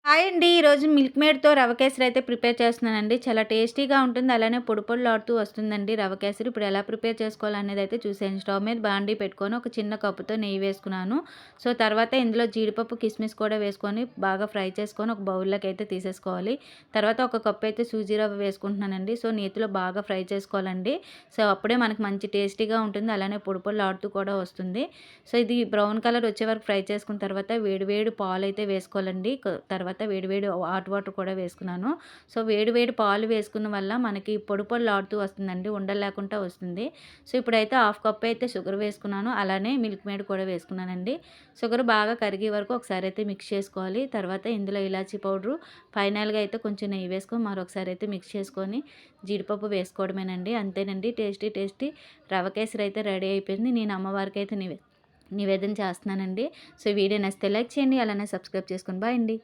Hi అండి. ఈరోజు milk మేడ్‌తో రవ కేసరి అయితే ప్రిపేర్ చేస్తున్నానండి. చాలా టేస్టీగా ఉంటుంది. అలానే పొడి పొడిలాడుతూ వస్తుందండి రవ కేసరి. ఇప్పుడు ఎలా ప్రిపేర్ చేసుకోవాలనేది అయితే చూసేయండి. స్టవ్ మీద బాండీ పెట్టుకొని ఒక చిన్న కప్పుతో నెయ్యి వేసుకున్నాను. సో, తర్వాత ఇందులో జీడిపప్పు, కిస్మిస్ కూడా వేసుకొని బాగా ఫ్రై చేసుకొని ఒక బౌల్‌లోకి అయితే తీసేసుకోవాలి. తర్వాత ఒక కప్ అయితే సూజీ రవ్వ వేసుకుంటున్నానండి. సో, నేతిలో బాగా ఫ్రై చేసుకోవాలండి. సో, అప్పుడే మనకి మంచి టేస్టీగా ఉంటుంది. అలానే పొడి పొడిలాడుతూ కూడా వస్తుంది. సో, ఇది బ్రౌన్ కలర్ వచ్చే వరకు ఫ్రై చేసుకున్న తర్వాత వేడి వేడి పాలైతే వేసుకోవాలండి. తర్వాత వేడి వేడి హాట్ వాటర్ కూడా వేసుకున్నాను. సో, వేడి వేడి పాలు వేసుకున్న వల్ల మనకి పొడి పొడిలాడుతూ వస్తుందండి. ఉండలు లేకుండా వస్తుంది. సో, ఇప్పుడైతే హాఫ్ కప్ అయితే షుగర్ వేసుకున్నాను. అలానే మిల్క్ మేడ్ కూడా వేసుకున్నానండి. షుగర్ బాగా కరిగే వరకు ఒకసారి అయితే మిక్స్ చేసుకోవాలి. తర్వాత ఇందులో ఇలాచీ పౌడరు, ఫైనల్‌గా అయితే కొంచెం నెయ్యి వేసుకొని మరొకసారి అయితే మిక్స్ చేసుకొని జీడిపప్పు వేసుకోవడమేనండి. అంతేనండి, టేస్టీ టేస్టీ రవ కేసరి అయితే రెడీ అయిపోయింది. నేను అమ్మవారికి అయితే నివేదన చేస్తున్నానండి. సో, వీడియో నచ్చితే లైక్ చేయండి. అలానే సబ్స్క్రైబ్ చేసుకోండి. బాయ్ అండి.